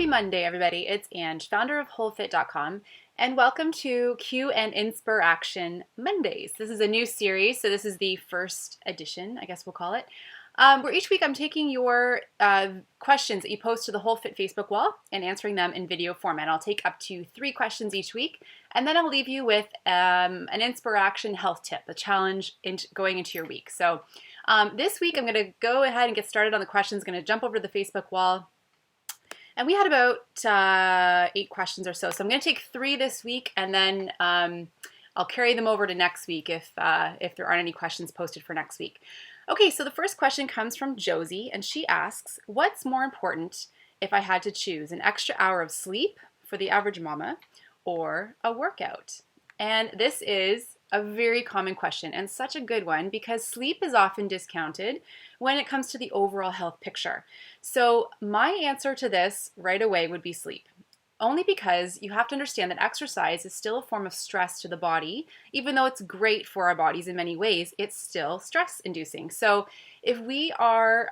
Happy Monday, everybody. It's Ange, founder of HolFit.com, and welcome to Q and InspirAction Mondays. This is a new series, so this is the first edition, I guess we'll call it, where each week I'm taking your questions that you post to the HolFit Facebook wall and answering them in video format. I'll take up to 3 questions each week, and then I'll leave you with an InspirAction health tip, a challenge going into your week. So this week I'm going to go ahead and get started on the questions. I'm going to jump over to the Facebook wall. And we had about 8 questions or so. So I'm going to take 3 this week, and then I'll carry them over to next week if there aren't any questions posted for next week. Okay, so the first question comes from Josie, and she asks, what's more important if I had to choose, an extra hour of sleep for the average mama or a workout? And this is a very common question and such a good one because sleep is often discounted when it comes to the overall health picture. So my answer to this right away would be sleep. Only because you have to understand that exercise is still a form of stress to the body. Even though it's great for our bodies in many ways, it's still stress inducing. So if we are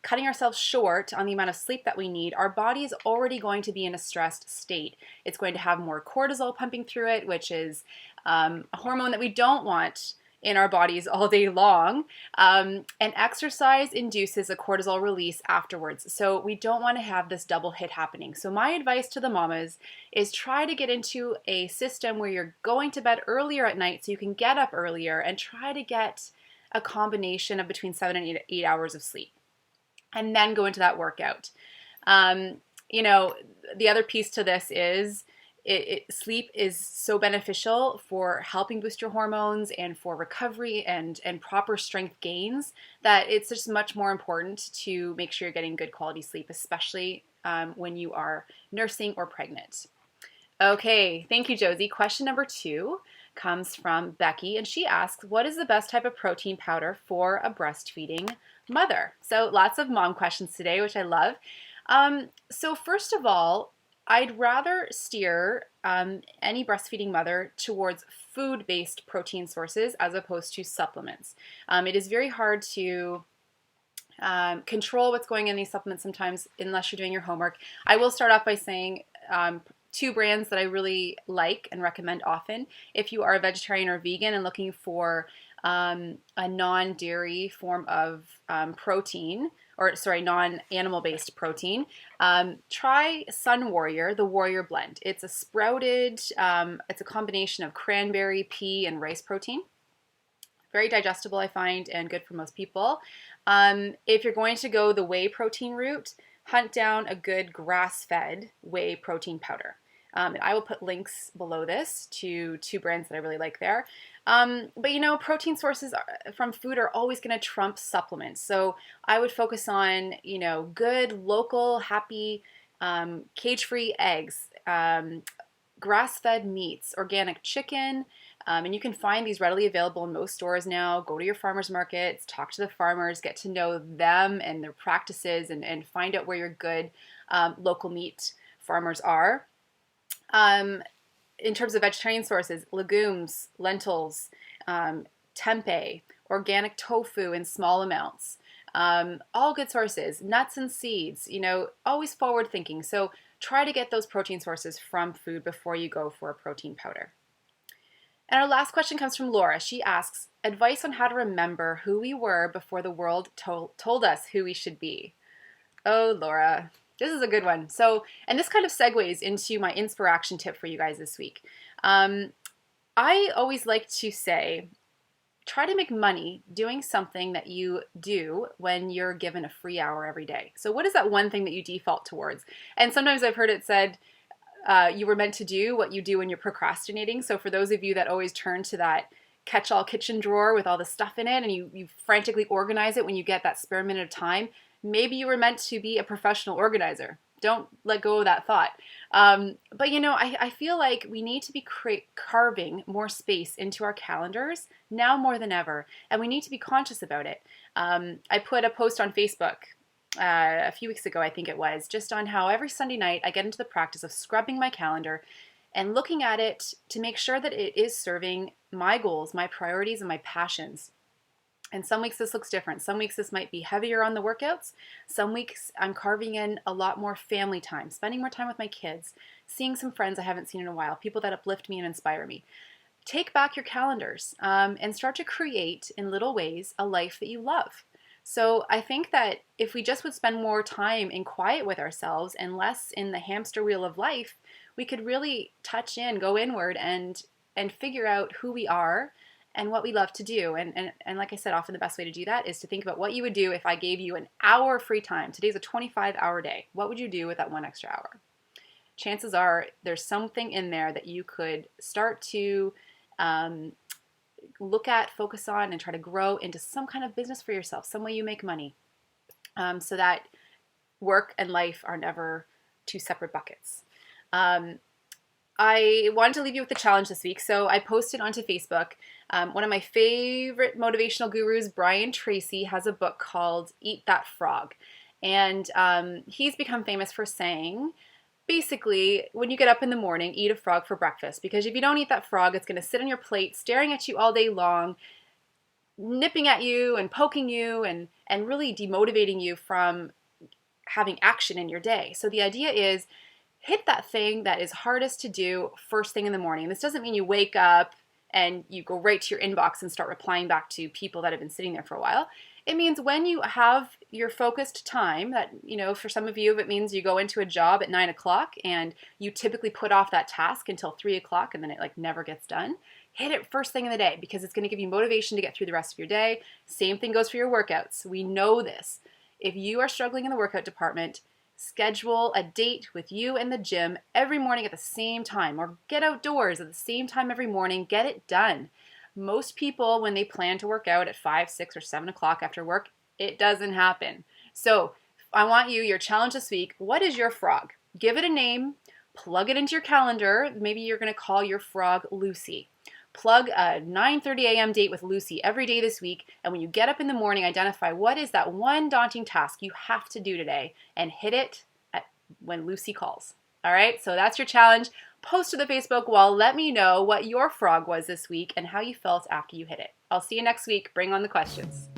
cutting ourselves short on the amount of sleep that we need, our body is already going to be in a stressed state. It's going to have more cortisol pumping through it, which is a hormone that we don't want in our bodies all day long. And exercise induces a cortisol release afterwards. So we don't want to have this double hit happening. So my advice to the mamas is try to get into a system where you're going to bed earlier at night so you can get up earlier and try to get a combination of between 7 and 8 hours of sleep. And then go into that workout. You know, the other piece to this is sleep is so beneficial for helping boost your hormones and for recovery and proper strength gains that it's just much more important to make sure you're getting good quality sleep, especially when you are nursing or pregnant. Okay, thank you, Josie. Question number 2 comes from Becky, and she asks, what is the best type of protein powder for a breastfeeding mother? So lots of mom questions today, which I love. So first of all, I'd rather steer any breastfeeding mother towards food-based protein sources as opposed to supplements. It is very hard to control what's going in these supplements sometimes unless you're doing your homework. I will start off by saying 2 brands that I really like and recommend often. If you are a vegetarian or vegan and looking for a non-dairy form of protein, or sorry, non-animal-based protein, try Sun Warrior, the Warrior Blend. It's a sprouted, it's a combination of cranberry, pea, and rice protein. Very digestible, I find, and good for most people. If you're going to go the whey protein route, hunt down a good grass-fed whey protein powder. And I will put links below this to 2 brands that I really like there. But you know, protein sources from food are always going to trump supplements. So I would focus on, you know, good, local, happy, cage-free eggs, grass-fed meats, organic chicken, and you can find these readily available in most stores now. Go to your farmers markets, talk to the farmers, get to know them and their practices, and find out where your good local meat farmers are. In terms of vegetarian sources, legumes, lentils, tempeh, organic tofu in small amounts, all good sources. Nuts and seeds, you know, always forward thinking. So try to get those protein sources from food before you go for a protein powder. And our last question comes from Laura. She asks, advice on how to remember who we were before the world told us who we should be. Oh, Laura. This is a good one. So, and this kind of segues into my InspirAction tip for you guys this week. I always like to say, try to make money doing something that you do when you're given a free hour every day. So what is that one thing that you default towards? And sometimes I've heard it said, you were meant to do what you do when you're procrastinating. So for those of you that always turn to that catch-all kitchen drawer with all the stuff in it and you frantically organize it when you get that spare minute of time, maybe you were meant to be a professional organizer. Don't let go of that thought. But you know, I feel like we need to be carving more space into our calendars now more than ever, and we need to be conscious about it. I put a post on Facebook a few weeks ago, I think it was, just on how every Sunday night I get into the practice of scrubbing my calendar and looking at it to make sure that it is serving my goals, my priorities, and my passions. And some weeks this looks different. Some weeks this might be heavier on the workouts. Some weeks I'm carving in a lot more family time, spending more time with my kids, seeing some friends I haven't seen in a while, people that uplift me and inspire me. Take back your calendars and start to create in little ways a life that you love. So I think that if we just would spend more time in quiet with ourselves and less in the hamster wheel of life, we could really touch in, go inward, and figure out who we are and what we love to do. And like I said, often the best way to do that is to think about what you would do if I gave you an hour free time. Today's a 25-hour day. What would you do with that one extra hour? Chances are there's something in there that you could start to look at, focus on, and try to grow into some kind of business for yourself, some way you make money, so that work and life are never two separate buckets. I wanted to leave you with a challenge this week, so I posted onto Facebook. One of my favorite motivational gurus, Brian Tracy, has a book called Eat That Frog. And he's become famous for saying, basically, when you get up in the morning, eat a frog for breakfast. Because if you don't eat that frog, it's going to sit on your plate, staring at you all day long, nipping at you and poking you and really demotivating you from having action in your day. So the idea is, hit that thing that is hardest to do first thing in the morning. This doesn't mean you wake up and you go right to your inbox and start replying back to people that have been sitting there for a while. It means when you have your focused time that, for some of you, it means you go into a job at 9 o'clock and you typically put off that task until 3 o'clock and then it never gets done. Hit it first thing in the day because it's going to give you motivation to get through the rest of your day. Same thing goes for your workouts. We know this. If you are struggling in the workout department, schedule a date with you in the gym every morning at the same time, or get outdoors at the same time every morning. Get it done. Most people, when they plan to work out at 5, 6, or 7 o'clock after work, it doesn't happen. So I want your challenge this week. What is your frog? Give it a name, plug it into your calendar. Maybe you're going to call your frog Lucy. Plug a 9:30 a.m. date with Lucy every day this week, and when you get up in the morning, identify what is that one daunting task you have to do today, and hit it when Lucy calls. All right, so that's your challenge. Post to the Facebook wall. Let me know what your frog was this week and how you felt after you hit it. I'll see you next week. Bring on the questions.